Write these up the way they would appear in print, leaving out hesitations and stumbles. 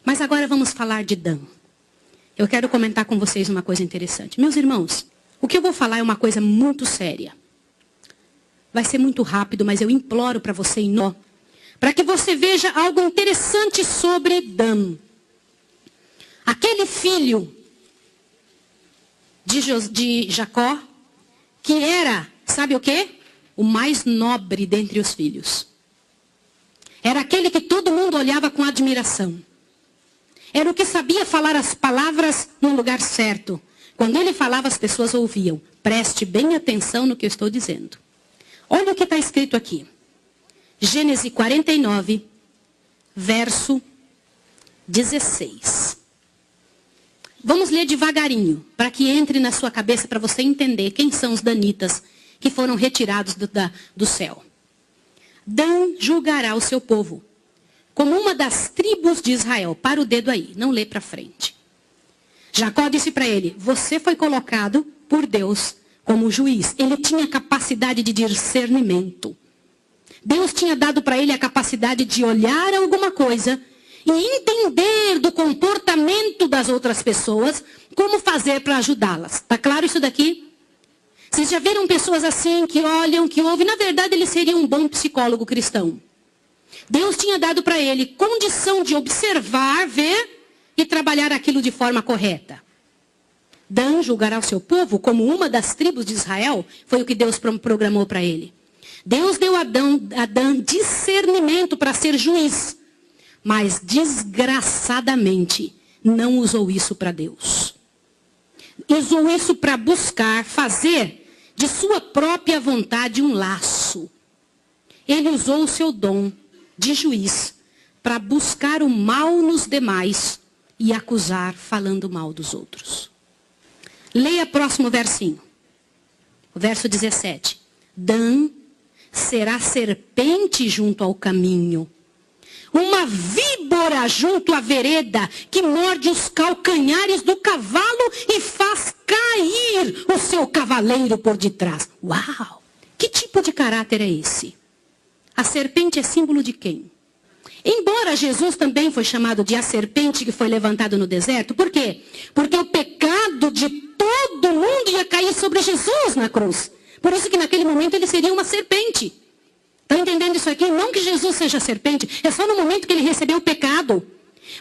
Mas agora vamos falar de Dan. Eu quero comentar com vocês uma coisa interessante. Meus irmãos, o que eu vou falar é uma coisa muito séria. Vai ser muito rápido, mas eu imploro para você em nó, para que você veja algo interessante sobre Dan. Aquele filho de Jacó, que era, sabe o quê? O mais nobre dentre os filhos. Era aquele que todo mundo olhava com admiração. Era o que sabia falar as palavras no lugar certo. Quando ele falava, as pessoas ouviam. Preste bem atenção no que eu estou dizendo. Olha o que está escrito aqui. Gênesis 49, verso 16. Vamos ler devagarinho, para que entre na sua cabeça, para você entender quem são os danitas que foram retirados do céu. Dan julgará o seu povo como uma das tribos de Israel. Para o dedo aí, não lê para frente. Jacó disse para ele, você foi colocado por Deus como juiz. Ele tinha capacidade de discernimento. Deus tinha dado para ele a capacidade de olhar alguma coisa e entender do comportamento das outras pessoas como fazer para ajudá-las. Está claro isso daqui? Vocês já viram pessoas assim que olham, que ouvem? Na verdade, ele seria um bom psicólogo cristão. Deus tinha dado para ele condição de observar, ver e trabalhar aquilo de forma correta. Dan julgará o seu povo como uma das tribos de Israel. Foi o que Deus programou para ele. Deus deu a Dan discernimento para ser juiz. Mas, desgraçadamente, não usou isso para Deus. Usou isso para buscar, fazer de sua própria vontade um laço. Ele usou o seu dom de juiz para buscar o mal nos demais e acusar falando mal dos outros. Leia o próximo versinho. O verso 17. Dan será serpente junto ao caminho. Uma víbora junto à vereda que morde os calcanhares do cavalo e faz cair o seu cavaleiro por detrás. Uau! Que tipo de caráter é esse? A serpente é símbolo de quem? Embora Jesus também foi chamado de a serpente que foi levantado no deserto. Por quê? Porque o pecado de todo mundo ia cair sobre Jesus na cruz. Por isso que naquele momento ele seria uma serpente. Está entendendo isso aqui? Não que Jesus seja serpente, é só no momento que ele recebeu o pecado.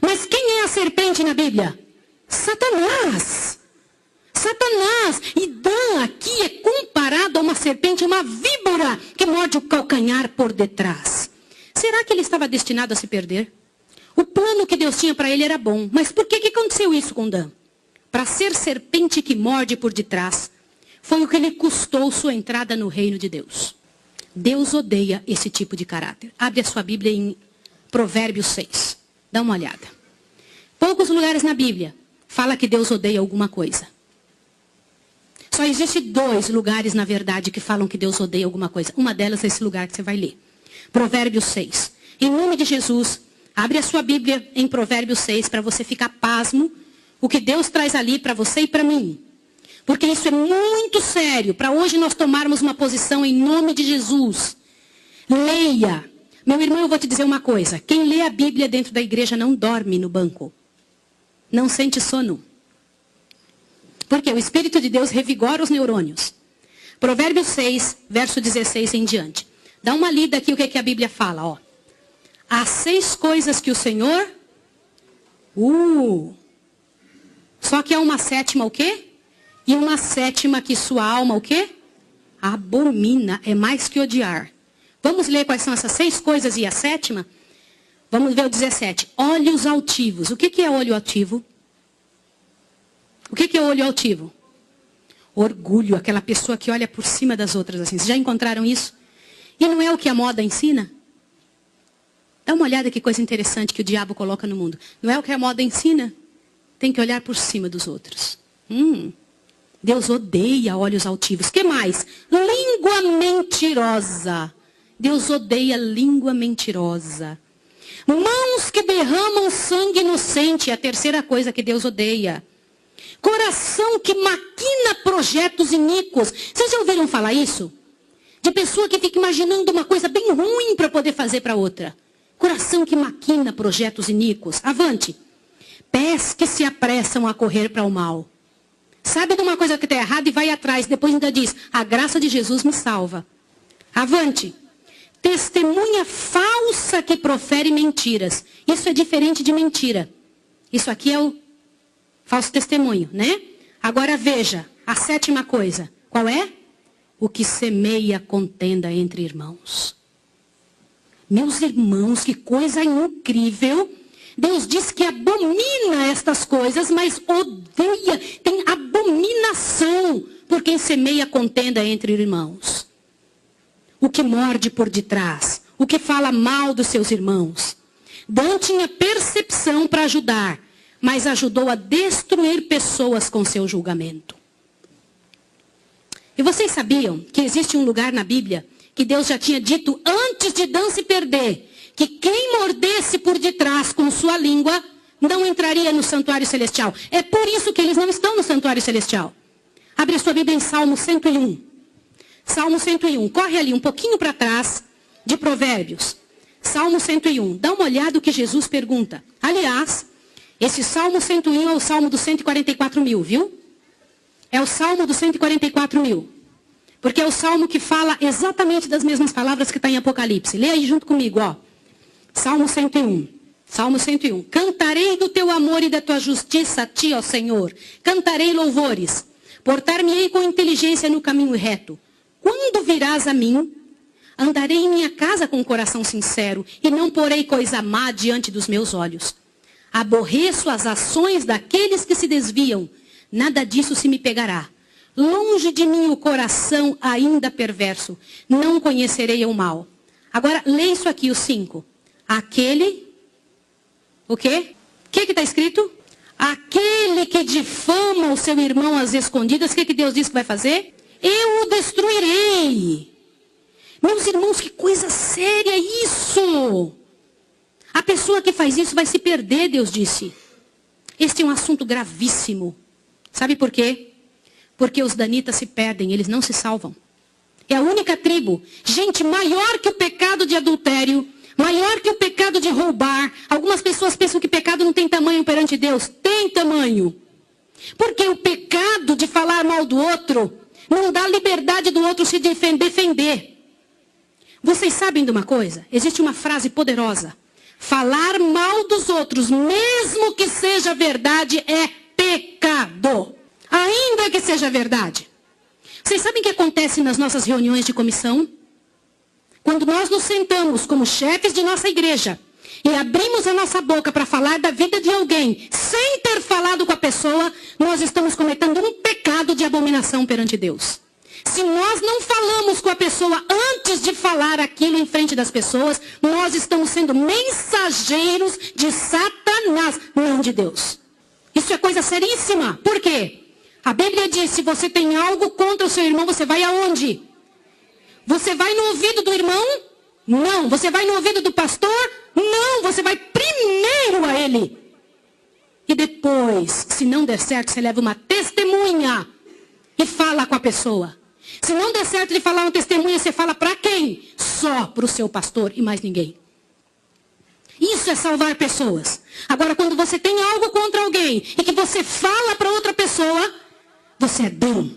Mas quem é a serpente na Bíblia? Satanás. Satanás. E Dan aqui é comparado a uma serpente, uma víbora que morde o calcanhar por detrás. Será que ele estava destinado a se perder? O plano que Deus tinha para ele era bom. Mas por que aconteceu isso com Dan? Para ser serpente que morde por detrás, foi o que lhe custou sua entrada no reino de Deus. Deus odeia esse tipo de caráter. Abre a sua Bíblia em Provérbios 6. Dá uma olhada. Poucos lugares na Bíblia fala que Deus odeia alguma coisa. Só existe 2 lugares, na verdade, que falam que Deus odeia alguma coisa. Uma delas é esse lugar que você vai ler. Provérbios 6. Em nome de Jesus, abre a sua Bíblia em Provérbios 6 para você ficar pasmo. O que Deus traz ali para você e para mim. Porque isso é muito sério. Para hoje nós tomarmos uma posição em nome de Jesus. Leia. Meu irmão, eu vou te dizer uma coisa. Quem lê a Bíblia dentro da igreja não dorme no banco. Não sente sono. Porque o Espírito de Deus revigora os neurônios. Provérbios 6, verso 16 em diante. Dá uma lida aqui o que a Bíblia fala. Ó. Há 6 coisas que o Senhor... Só que há uma 7ª o quê? E uma 7ª que sua alma o quê? Abomina, é mais que odiar. Vamos ler quais são essas 6 coisas e a 7ª? Vamos ver o 17. Olhos altivos. O que é olho altivo? O que é olho altivo? Orgulho, aquela pessoa que olha por cima das outras assim. Vocês já encontraram isso? E não é o que a moda ensina? Dá uma olhada que coisa interessante que o diabo coloca no mundo. Não é o que a moda ensina? Tem que olhar por cima dos outros. Deus odeia olhos altivos. Que mais? Língua mentirosa. Deus odeia língua mentirosa. Mãos que derramam sangue inocente. É a 3ª coisa que Deus odeia. Coração que maquina projetos iníquos. Vocês já ouviram falar isso? De pessoa que fica imaginando uma coisa bem ruim para poder fazer para outra. Coração que maquina projetos iníquos. Avante. pés que se apressam a correr para o mal. Sabe de uma coisa que está errada e vai atrás. Depois ainda diz, a graça de Jesus me salva. Avante. Testemunha falsa que profere mentiras. Isso é diferente de mentira. Isso aqui é o falso testemunho, né? Agora veja, a 7ª coisa. Qual é? O que semeia contenda entre irmãos. Meus irmãos, que coisa incrível. Deus diz que abomina estas coisas, mas odeia, tem abominação por quem semeia contenda entre irmãos. O que morde por detrás, o que fala mal dos seus irmãos. Dan tinha percepção para ajudar, mas ajudou a destruir pessoas com seu julgamento. E vocês sabiam que existe um lugar na Bíblia que Deus já tinha dito antes de Dan se perder, que quem mordesse por detrás com sua língua não entraria no santuário celestial. É por isso que eles não estão no santuário celestial. Abre a sua Bíblia em Salmo 101. Salmo 101. Corre ali um pouquinho para trás de Provérbios. Salmo 101. Dá uma olhada o que Jesus pergunta. Aliás, esse Salmo 101 é o Salmo dos 144.000, viu? É o Salmo dos 144.000. Porque é o Salmo que fala exatamente das mesmas palavras que está em Apocalipse. Lê aí junto comigo, ó. Salmo 101. Salmo 101. Cantarei do teu amor e da tua justiça a ti, ó Senhor. Cantarei louvores. Portar-me-ei com inteligência no caminho reto. Quando virás a mim, andarei em minha casa com o coração sincero e não porei coisa má diante dos meus olhos. Aborreço as ações daqueles que se desviam. Nada disso se me pegará. Longe de mim o coração ainda perverso. Não conhecerei o mal. Agora, lê isso aqui, o 5. Aquele, o quê? O que está escrito? Aquele que difama o seu irmão às escondidas, o que Deus diz que vai fazer? Eu o destruirei. Meus irmãos, que coisa séria isso! A pessoa que faz isso vai se perder, Deus disse. Este é um assunto gravíssimo. Sabe por quê? Porque os danitas se perdem, eles não se salvam. É a única tribo. Gente, maior que o pecado de adultério, maior que o pecado de roubar. Algumas pessoas pensam que pecado não tem tamanho perante Deus. Tem tamanho. Porque o pecado de falar mal do outro não dá liberdade do outro se defender. Vocês sabem de uma coisa? Existe uma frase poderosa. Falar mal dos outros, mesmo que seja verdade, é pecado. Ainda que seja verdade. Vocês sabem o que acontece nas nossas reuniões de comissão? Quando nós nos sentamos como chefes de nossa igreja e abrimos a nossa boca para falar da vida de alguém, sem ter falado com a pessoa, nós estamos cometendo um pecado de abominação perante Deus. Se nós não falamos com a pessoa antes de falar aquilo em frente das pessoas, nós estamos sendo mensageiros de Satanás, não de Deus. Isso é coisa seríssima. Por quê? A Bíblia diz, se você tem algo contra o seu irmão, você vai aonde? Você vai no ouvido do irmão? Não. Você vai no ouvido do pastor? Não. Você vai primeiro a ele. E depois, se não der certo, você leva uma testemunha e fala com a pessoa. Se não der certo de falar uma testemunha, você fala para quem? Só para o seu pastor e mais ninguém. Isso é salvar pessoas. Agora, quando você tem algo contra alguém e que você fala para outra pessoa, você é bom.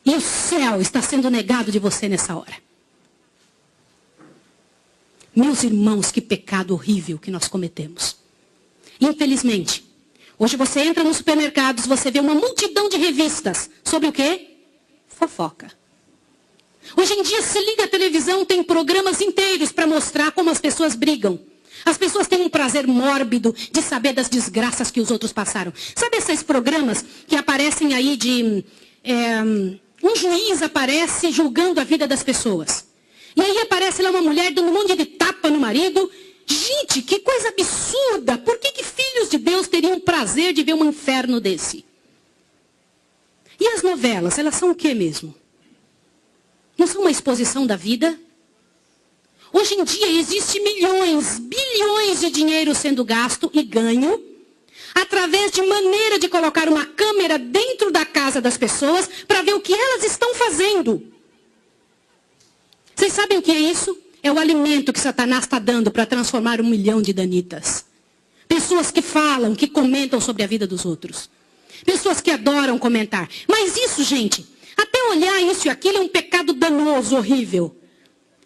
E o céu está sendo negado de você nessa hora. Meus irmãos, que pecado horrível que nós cometemos. Infelizmente, hoje você entra nos supermercados, você vê uma multidão de revistas. Sobre o quê? Fofoca. Hoje em dia, se liga a televisão, tem programas inteiros para mostrar como as pessoas brigam. As pessoas têm um prazer mórbido de saber das desgraças que os outros passaram. Sabe esses programas que aparecem aí de... um juiz aparece julgando a vida das pessoas. E aí aparece lá uma mulher dando um monte de tapa no marido. Gente, que coisa absurda! Por que filhos de Deus teriam prazer de ver um inferno desse? E as novelas, elas são o que mesmo? Não são uma exposição da vida? Hoje em dia existe milhões, bilhões de dinheiro sendo gasto e ganho através de maneira de colocar uma câmera dentro da casa das pessoas para ver o que elas estão fazendo. Vocês sabem o que é isso? É o alimento que Satanás está dando para transformar 1 milhão de danitas. Pessoas que falam, que comentam sobre a vida dos outros. Pessoas que adoram comentar. Mas isso, gente, até olhar isso e aquilo é um pecado danoso, horrível.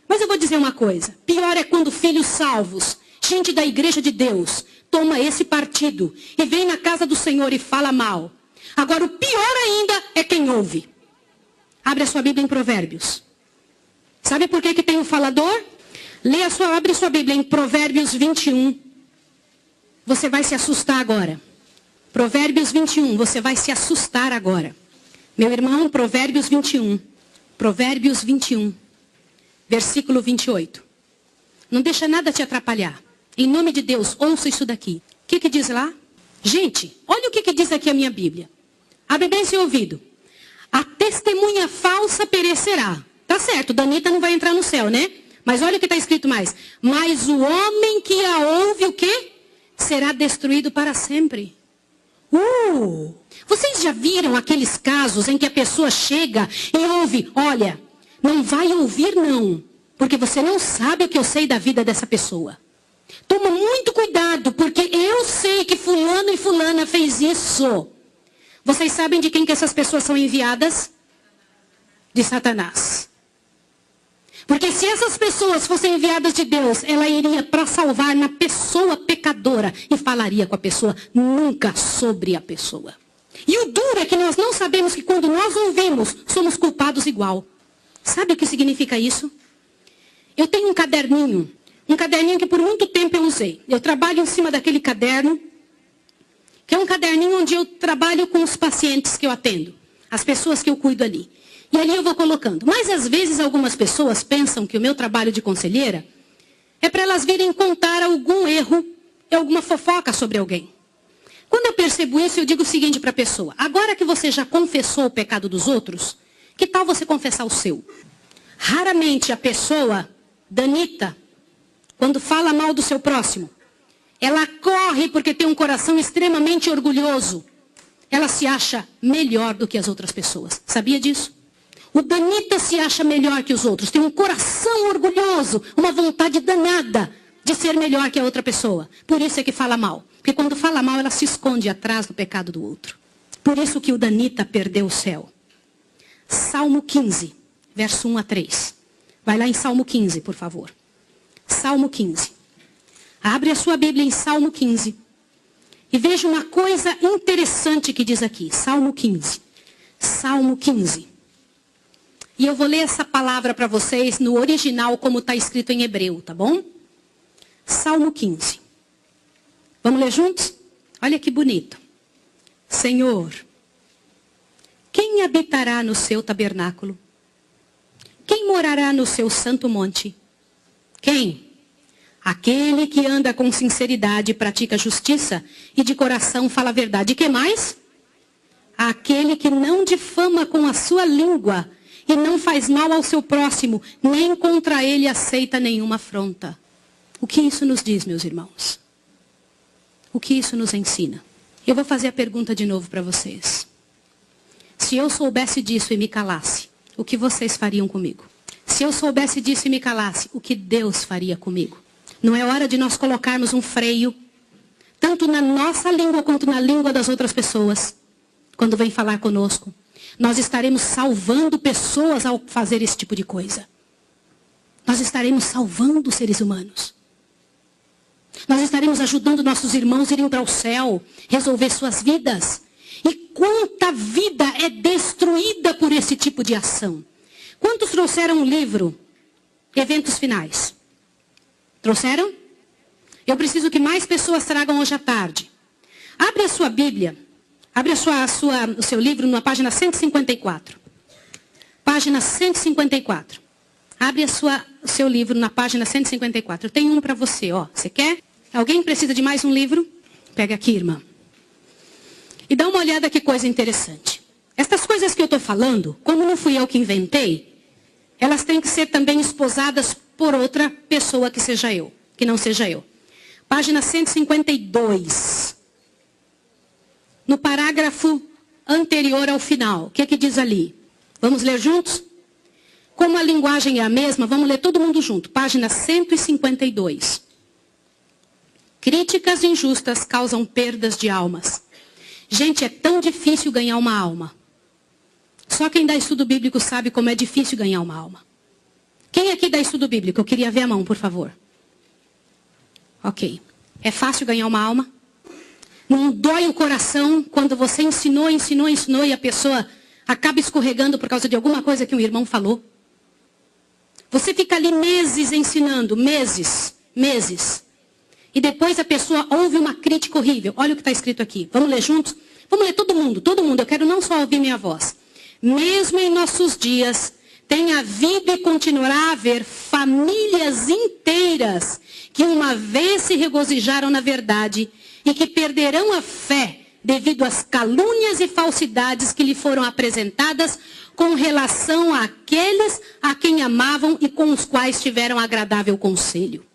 Mas eu vou dizer uma coisa. Pior é quando filhos salvos, gente da igreja de Deus, toma esse partido e vem na casa do Senhor e fala mal. Agora, o pior ainda é quem ouve. Abre a sua Bíblia em Provérbios. Sabe por que tem o falador? Abre sua Bíblia em Provérbios 21. Você vai se assustar agora. Provérbios 21, você vai se assustar agora. Meu irmão, Provérbios 21. Provérbios 21. Versículo 28. Não deixa nada te atrapalhar. Em nome de Deus, ouça isso daqui. O que diz lá? Gente, olha o que diz aqui a minha Bíblia. Abre bem seu ouvido. A testemunha falsa perecerá. Tá certo, Danita não vai entrar no céu, né? Mas olha o que está escrito mais. Mas o homem que a ouve, o quê? Será destruído para sempre. Vocês já viram aqueles casos em que a pessoa chega e ouve, olha, não vai ouvir não, porque você não sabe o que eu sei da vida dessa pessoa. Toma muito cuidado, porque eu sei que fulano e fulana fez isso. Vocês sabem de quem que essas pessoas são enviadas? De Satanás. Porque se essas pessoas fossem enviadas de Deus, ela iria para salvar na pessoa pecadora e falaria com a pessoa, nunca sobre a pessoa. E o duro é que nós não sabemos que quando nós ouvimos, somos culpados igual. Sabe o que significa isso? Eu tenho um caderninho que por muito tempo eu usei. Eu trabalho em cima daquele caderno, que é um caderninho onde eu trabalho com os pacientes que eu atendo, as pessoas que eu cuido ali. E ali eu vou colocando. Mas às vezes algumas pessoas pensam que o meu trabalho de conselheira é para elas virem contar algum erro, alguma fofoca sobre alguém. Quando eu percebo isso, eu digo o seguinte para a pessoa. Agora que você já confessou o pecado dos outros, que tal você confessar o seu? Raramente a pessoa, Danita, quando fala mal do seu próximo, ela corre porque tem um coração extremamente orgulhoso. Ela se acha melhor do que as outras pessoas. Sabia disso? O Danita se acha melhor que os outros. Tem um coração orgulhoso, uma vontade danada de ser melhor que a outra pessoa. Por isso é que fala mal. Porque quando fala mal, ela se esconde atrás do pecado do outro. Por isso que o Danita perdeu o céu. Salmo 15, verso 1 a 3. Vai lá em Salmo 15, por favor. Salmo 15. Abre a sua Bíblia em Salmo 15. E veja uma coisa interessante que diz aqui. Salmo 15. Salmo 15. E eu vou ler essa palavra para vocês no original como está escrito em hebreu, tá bom? Salmo 15. Vamos ler juntos? Olha que bonito. Senhor, quem habitará no seu tabernáculo? Quem morará no seu santo monte? Quem? Aquele que anda com sinceridade e pratica justiça e de coração fala a verdade. E que mais? Aquele que não difama com a sua língua e não faz mal ao seu próximo, nem contra ele aceita nenhuma afronta. O que isso nos diz, meus irmãos? O que isso nos ensina? Eu vou fazer a pergunta de novo para vocês. Se eu soubesse disso e me calasse, o que vocês fariam comigo? Se eu soubesse disso e me calasse, o que Deus faria comigo? Não é hora de nós colocarmos um freio, tanto na nossa língua quanto na língua das outras pessoas, quando vem falar conosco? Nós estaremos salvando pessoas ao fazer esse tipo de coisa. Nós estaremos salvando seres humanos. Nós estaremos ajudando nossos irmãos a irem para o céu, resolver suas vidas. E quanta vida é destruída por esse tipo de ação. Quantos trouxeram um livro, Eventos Finais? Trouxeram? Eu preciso que mais pessoas tragam hoje à tarde. Abre a sua Bíblia. Abre o seu livro na página 154. Página 154. Abre o seu livro na página 154. Eu tenho um para você, ó. Você quer? Alguém precisa de mais um livro? Pega aqui, irmã. E dá uma olhada que coisa interessante. Estas coisas que eu estou falando, como não fui eu que inventei, elas têm que ser também esposadas por outra pessoa que seja eu, que não seja eu. Página 152. No parágrafo anterior ao final. O que é que diz ali? Vamos ler juntos? Como a linguagem é a mesma, vamos ler todo mundo junto. Página 152. Críticas injustas causam perdas de almas. Gente, é tão difícil ganhar uma alma. Só quem dá estudo bíblico sabe como é difícil ganhar uma alma. Quem aqui dá estudo bíblico? Eu queria ver a mão, por favor. Ok. É fácil ganhar uma alma? Não dói o coração quando você ensinou e a pessoa acaba escorregando por causa de alguma coisa que um irmão falou? Você fica ali meses ensinando, meses. E depois a pessoa ouve uma crítica horrível. Olha o que está escrito aqui. Vamos ler juntos? Vamos ler todo mundo. Eu quero não só ouvir minha voz. Mesmo em nossos dias, tem havido e continuará a haver famílias inteiras que uma vez se regozijaram na verdade e que perderão a fé devido às calúnias e falsidades que lhe foram apresentadas com relação àqueles a quem amavam e com os quais tiveram agradável conselho.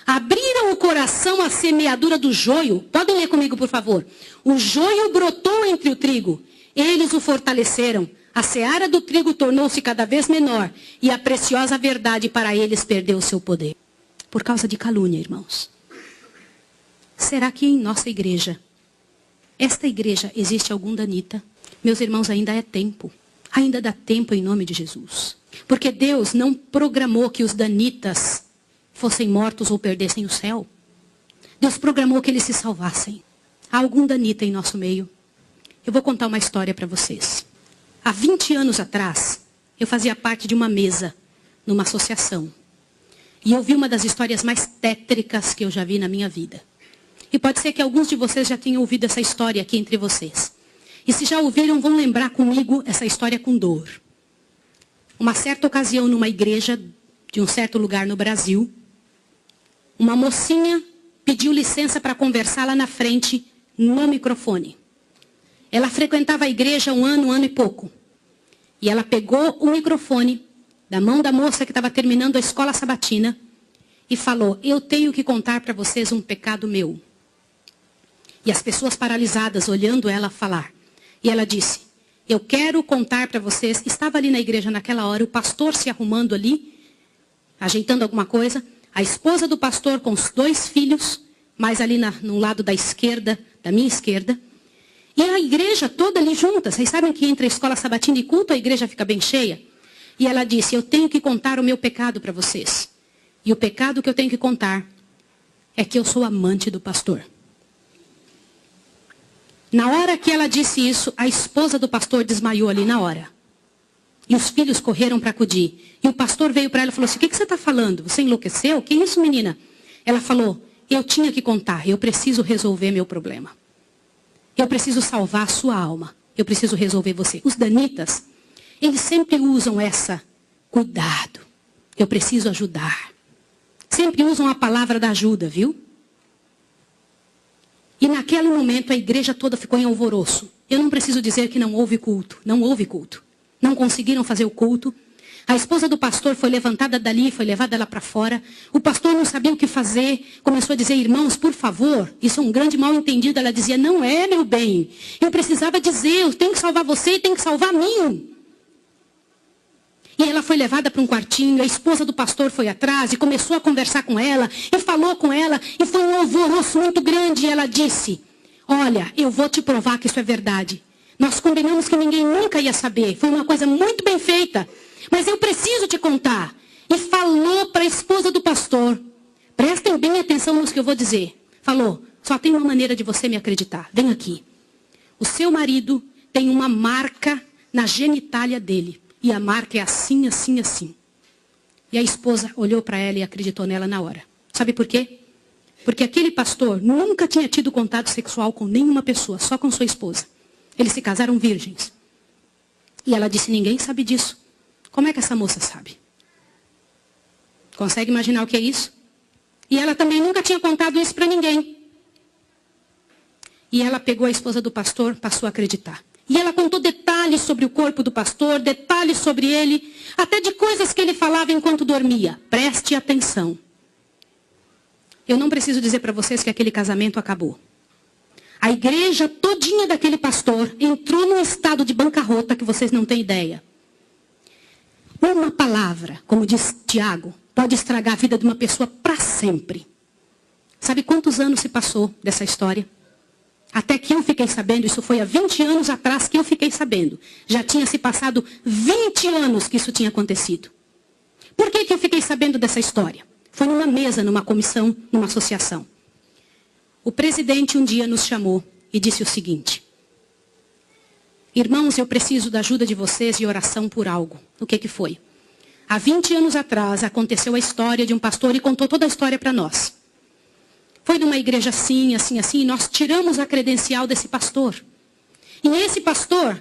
Abriram o coração à semeadura do joio. Podem ler comigo, por favor. O joio brotou entre o trigo. Eles o fortaleceram. A seara do trigo tornou-se cada vez menor. E a preciosa verdade para eles perdeu o seu poder. Por causa de calúnia, irmãos. Será que em nossa igreja, esta igreja, existe algum danita? Meus irmãos, ainda é tempo. Ainda dá tempo em nome de Jesus. Porque Deus não programou que os danitas fossem mortos ou perdessem o céu. Deus programou que eles se salvassem. Há algum danita em nosso meio? Eu vou contar uma história para vocês. Há 20 anos atrás, eu fazia parte de uma mesa numa associação. E eu vi uma das histórias mais tétricas que eu já vi na minha vida. E pode ser que alguns de vocês já tenham ouvido essa história aqui entre vocês. E se já ouviram, vão lembrar comigo essa história com dor. Uma certa ocasião, numa igreja de um certo lugar no Brasil, uma mocinha pediu licença para conversar lá na frente, no microfone. Ela frequentava a igreja um ano e pouco. E ela pegou o microfone da mão da moça que estava terminando a escola sabatina e falou: eu tenho que contar para vocês um pecado meu. E as pessoas paralisadas olhando ela falar. E ela disse: eu quero contar para vocês. Estava ali na igreja naquela hora, o pastor se arrumando ali, ajeitando alguma coisa. A esposa do pastor com os 2 filhos, mais ali no lado da esquerda, da minha esquerda. E a igreja toda ali junta. Vocês sabem que entre a escola sabatina e culto a igreja fica bem cheia? E ela disse: eu tenho que contar o meu pecado para vocês. E o pecado que eu tenho que contar é que eu sou amante do pastor. Na hora que ela disse isso, a esposa do pastor desmaiou ali na hora. E os filhos correram para acudir. E o pastor veio para ela e falou assim: o que você está falando? Você enlouqueceu? Que isso, menina? Ela falou: eu tinha que contar, eu preciso resolver meu problema. Eu preciso salvar a sua alma. Eu preciso resolver você. Os danitas, eles sempre usam essa: cuidado, eu preciso ajudar. Sempre usam a palavra da ajuda, viu? E naquele momento a igreja toda ficou em alvoroço. Eu não preciso dizer que não houve culto. Não houve culto. Não conseguiram fazer o culto. A esposa do pastor foi levantada dali, foi levada lá para fora. O pastor não sabia o que fazer. Começou a dizer: irmãos, por favor, isso é um grande mal entendido. Ela dizia: não é, meu bem. Eu precisava dizer, eu tenho que salvar você e tenho que salvar a mim. E ela foi levada para um quartinho, a esposa do pastor foi atrás e começou a conversar com ela, e falou com ela, e foi um alvoroço muito grande. E ela disse: olha, eu vou te provar que isso é verdade. Nós combinamos que ninguém nunca ia saber. Foi uma coisa muito bem feita. Mas eu preciso te contar. E falou para a esposa do pastor. Prestem bem atenção no que eu vou dizer. Falou: só tem uma maneira de você me acreditar. Vem aqui. O seu marido tem uma marca na genitália dele. E a marca é assim, assim, assim. E a esposa olhou para ela e acreditou nela na hora. Sabe por quê? Porque aquele pastor nunca tinha tido contato sexual com nenhuma pessoa, só com sua esposa. Eles se casaram virgens. E ela disse: ninguém sabe disso. Como é que essa moça sabe? Consegue imaginar o que é isso? E ela também nunca tinha contado isso para ninguém. E ela pegou a esposa do pastor, passou a acreditar. E ela contou detalhes sobre o corpo do pastor, detalhes sobre ele, até de coisas que ele falava enquanto dormia. Preste atenção. Eu não preciso dizer para vocês que aquele casamento acabou. A igreja todinha daquele pastor entrou num estado de bancarrota que vocês não têm ideia. Uma palavra, como diz Tiago, pode estragar a vida de uma pessoa para sempre. Sabe quantos anos se passou dessa história? Até que eu fiquei sabendo, isso foi há 20 anos atrás que eu fiquei sabendo. Já tinha se passado 20 anos que isso tinha acontecido. Por que eu fiquei sabendo dessa história? Foi numa mesa, numa comissão, numa associação. O presidente um dia nos chamou e disse o seguinte: irmãos, eu preciso da ajuda de vocês de oração por algo. O que foi? Há 20 anos atrás aconteceu a história de um pastor e contou toda a história para nós. Foi numa igreja assim, assim, assim, e nós tiramos a credencial desse pastor. E esse pastor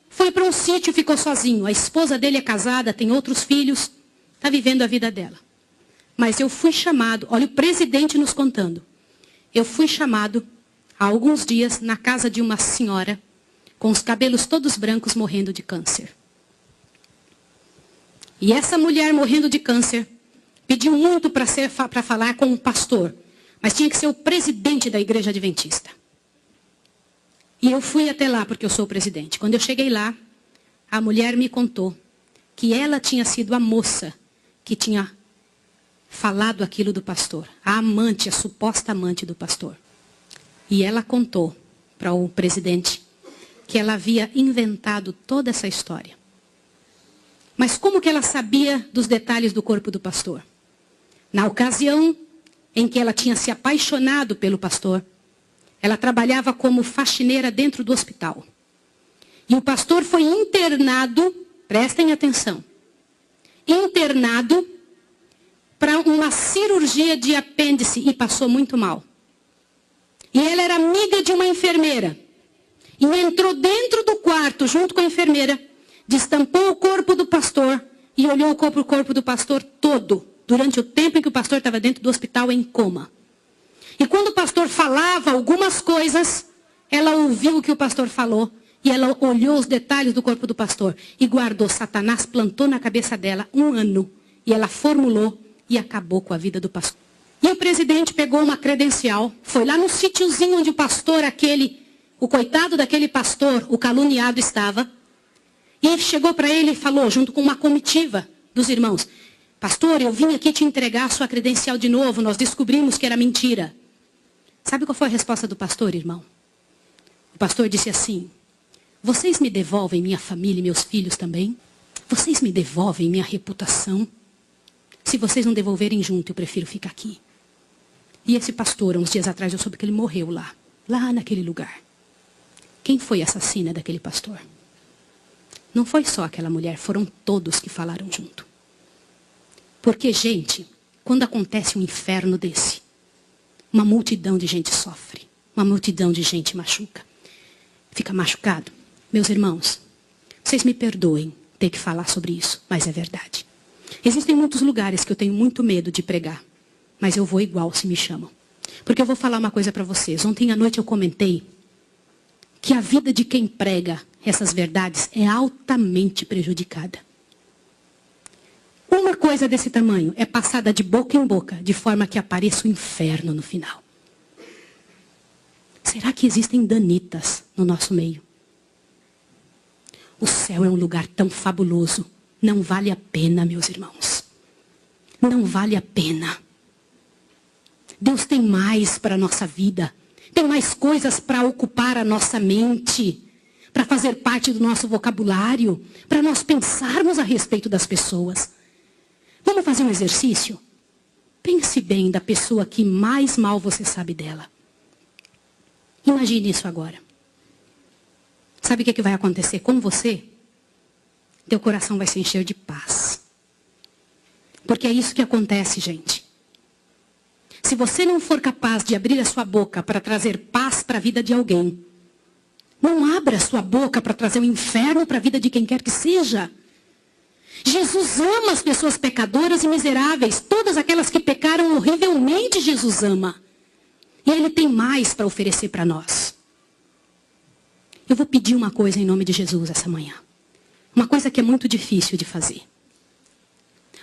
foi para um sítio e ficou sozinho. A esposa dele é casada, tem outros filhos, está vivendo a vida dela. Mas eu fui chamado, olha o presidente nos contando. Eu fui chamado há alguns dias na casa de uma senhora com os cabelos todos brancos morrendo de câncer. E essa mulher morrendo de câncer pediu muito para falar com o pastor. Mas tinha que ser o presidente da igreja adventista. E eu fui até lá porque eu sou o presidente. Quando eu cheguei lá, a mulher me contou que ela tinha sido a moça que tinha falado aquilo do pastor. A amante, a suposta amante do pastor. E ela contou para o presidente que ela havia inventado toda essa história. Mas como que ela sabia dos detalhes do corpo do pastor? Na ocasião em que ela tinha se apaixonado pelo pastor, ela trabalhava como faxineira dentro do hospital. E o pastor foi internado, prestem atenção, internado para uma cirurgia de apêndice e passou muito mal. E ela era amiga de uma enfermeira. E entrou dentro do quarto junto com a enfermeira, destampou o corpo do pastor e olhou o corpo do pastor todo, durante o tempo em que o pastor estava dentro do hospital em coma. E quando o pastor falava algumas coisas, ela ouviu o que o pastor falou e ela olhou os detalhes do corpo do pastor e guardou. Satanás plantou na cabeça dela 1 ano e ela formulou e acabou com a vida do pastor. E o presidente pegou uma credencial, foi lá no sítiozinho onde o pastor o coitado daquele pastor, o caluniado estava, e chegou para ele e falou, junto com uma comitiva dos irmãos: pastor, eu vim aqui te entregar a sua credencial de novo, nós descobrimos que era mentira. Sabe qual foi a resposta do pastor, irmão? O pastor disse assim: vocês me devolvem minha família e meus filhos também? Vocês me devolvem minha reputação? Se vocês não devolverem junto, eu prefiro ficar aqui. E esse pastor, uns dias atrás, eu soube que ele morreu lá naquele lugar. Quem foi a assassina daquele pastor? Não foi só aquela mulher, foram todos que falaram junto. Porque, gente, quando acontece um inferno desse, uma multidão de gente sofre, uma multidão de gente machuca, fica machucado. Meus irmãos, vocês me perdoem ter que falar sobre isso, mas é verdade. Existem muitos lugares que eu tenho muito medo de pregar, mas eu vou igual se me chamam. Porque eu vou falar uma coisa para vocês. Ontem à noite eu comentei que a vida de quem prega essas verdades é altamente prejudicada. Uma coisa desse tamanho é passada de boca em boca, de forma que apareça o inferno no final. Será que existem danitas no nosso meio? O céu é um lugar tão fabuloso. Não vale a pena, meus irmãos. Não vale a pena. Deus tem mais para a nossa vida. Tem mais coisas para ocupar a nossa mente, para fazer parte do nosso vocabulário, para nós pensarmos a respeito das pessoas. Vamos fazer um exercício? Pense bem da pessoa que mais mal você sabe dela. Imagine isso agora. Sabe o que vai acontecer com você? Teu coração vai se encher de paz. Porque é isso que acontece, gente. Se você não for capaz de abrir a sua boca para trazer paz para a vida de alguém, não abra a sua boca para trazer o inferno para a vida de quem quer que seja. Jesus ama as pessoas pecadoras e miseráveis. Todas aquelas que pecaram horrivelmente, Jesus ama. E Ele tem mais para oferecer para nós. Eu vou pedir uma coisa em nome de Jesus essa manhã. Uma coisa que é muito difícil de fazer.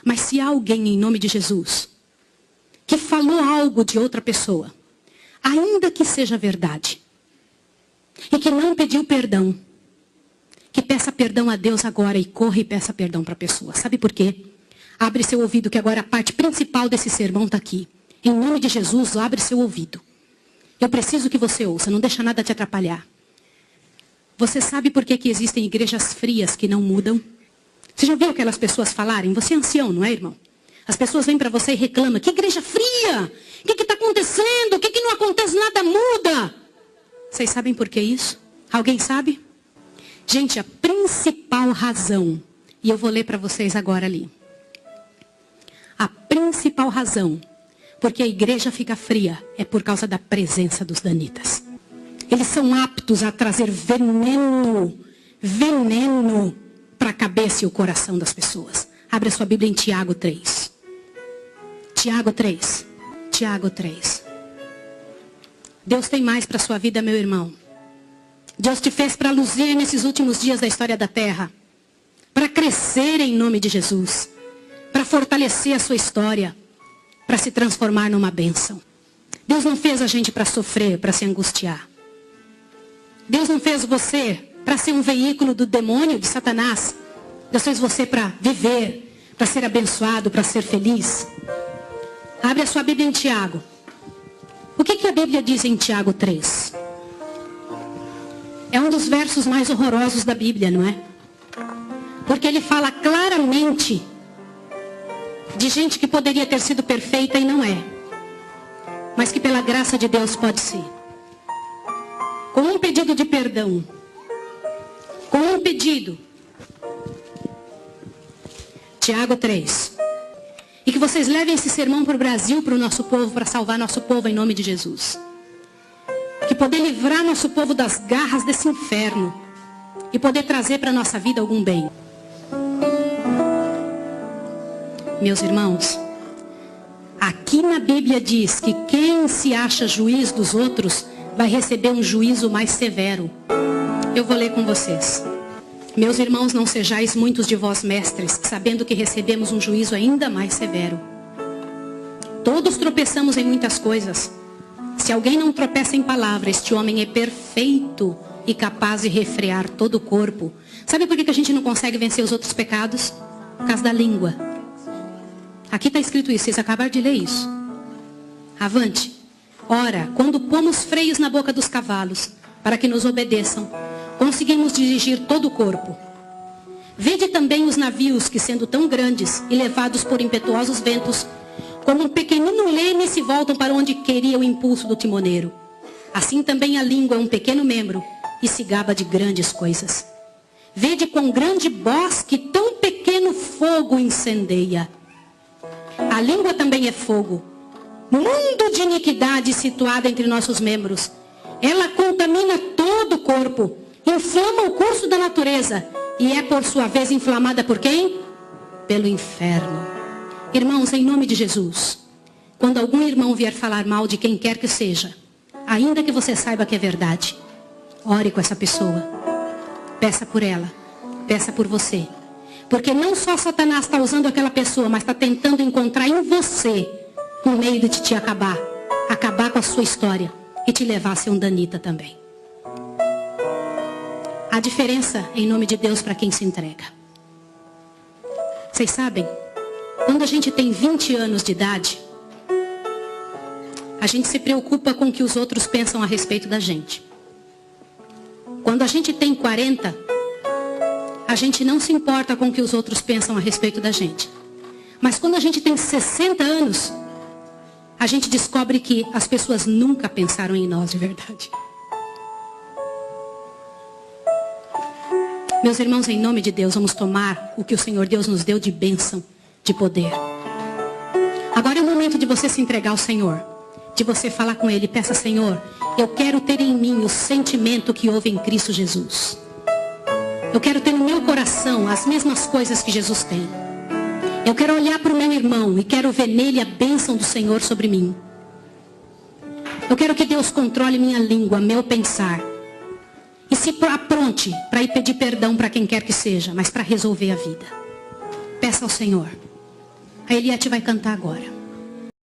Mas se há alguém em nome de Jesus que falou algo de outra pessoa, ainda que seja verdade, e que não pediu perdão, que peça perdão a Deus agora e corra e peça perdão para a pessoa. Sabe por quê? Abre seu ouvido que agora a parte principal desse sermão está aqui. Em nome de Jesus, abre seu ouvido. Eu preciso que você ouça, não deixa nada te atrapalhar. Você sabe por que existem igrejas frias que não mudam? Você já viu aquelas pessoas falarem? Você é ancião, não é, irmão? As pessoas vêm para você e reclamam. Que igreja fria! O que está acontecendo? O que não acontece? Nada muda. Vocês sabem por que isso? Alguém sabe? Gente, a principal razão, e eu vou ler para vocês agora ali. A principal razão porque a igreja fica fria é por causa da presença dos danitas. Eles são aptos a trazer veneno para a cabeça e o coração das pessoas. Abre a sua Bíblia em Tiago 3. Tiago 3. Tiago 3. Deus tem mais para a sua vida, meu irmão. Deus te fez para luzir nesses últimos dias da história da terra. Para crescer em nome de Jesus. Para fortalecer a sua história. Para se transformar numa bênção. Deus não fez a gente para sofrer, para se angustiar. Deus não fez você para ser um veículo do demônio, de Satanás. Deus fez você para viver, para ser abençoado, para ser feliz. Abre a sua Bíblia em Tiago. O que a Bíblia diz em Tiago 3? É um dos versos mais horrorosos da Bíblia, não é? Porque ele fala claramente de gente que poderia ter sido perfeita e não é. Mas que pela graça de Deus pode ser. Com um pedido de perdão. Com um pedido. Tiago 3. E que vocês levem esse sermão para o Brasil, para o nosso povo, para salvar nosso povo em nome de Jesus. Que poder livrar nosso povo das garras desse inferno. E poder trazer para a nossa vida algum bem. Meus irmãos, aqui na Bíblia diz que quem se acha juiz dos outros vai receber um juízo mais severo. Eu vou ler com vocês. Meus irmãos, não sejais muitos de vós mestres, sabendo que recebemos um juízo ainda mais severo. Todos tropeçamos em muitas coisas. Se alguém não tropeça em palavra, este homem é perfeito e capaz de refrear todo o corpo. Sabe por que a gente não consegue vencer os outros pecados? Por causa da língua. Aqui está escrito isso, vocês acabaram de ler isso. Avante. Ora, quando pomos freios na boca dos cavalos, para que nos obedeçam, conseguimos dirigir todo o corpo. Vede também os navios que, sendo tão grandes e levados por impetuosos ventos, como um pequenino leme se voltam para onde queria o impulso do timoneiro. Assim também a língua é um pequeno membro e se gaba de grandes coisas. Vede quão grande bosque tão pequeno fogo incendeia. A língua também é fogo, mundo de iniquidade situado entre nossos membros. Ela contamina todo o corpo, inflama o curso da natureza e é por sua vez inflamada por quem? Pelo inferno. Irmãos, em nome de Jesus, quando algum irmão vier falar mal de quem quer que seja, ainda que você saiba que é verdade, ore com essa pessoa, peça por ela, peça por você. Porque não só Satanás está usando aquela pessoa, mas está tentando encontrar em você um meio de te acabar com a sua história e te levar a ser um danita também. A diferença em nome de Deus para quem se entrega. Vocês sabem, quando a gente tem 20 anos de idade, a gente se preocupa com o que os outros pensam a respeito da gente. Quando a gente tem 40, a gente não se importa com o que os outros pensam a respeito da gente. Mas quando a gente tem 60 anos, a gente descobre que as pessoas nunca pensaram em nós de verdade. Meus irmãos, em nome de Deus, vamos tomar o que o Senhor Deus nos deu de bênção, de poder. Agora é o momento de você se entregar ao Senhor. De você falar com Ele, peça, Senhor, eu quero ter em mim o sentimento que houve em Cristo Jesus. Eu quero ter no meu coração as mesmas coisas que Jesus tem. Eu quero olhar para o meu irmão e quero ver nele a bênção do Senhor sobre mim. Eu quero que Deus controle minha língua, meu pensar. E se apronte para ir pedir perdão para quem quer que seja, mas para resolver a vida. Peça ao Senhor. A Eliette vai cantar agora.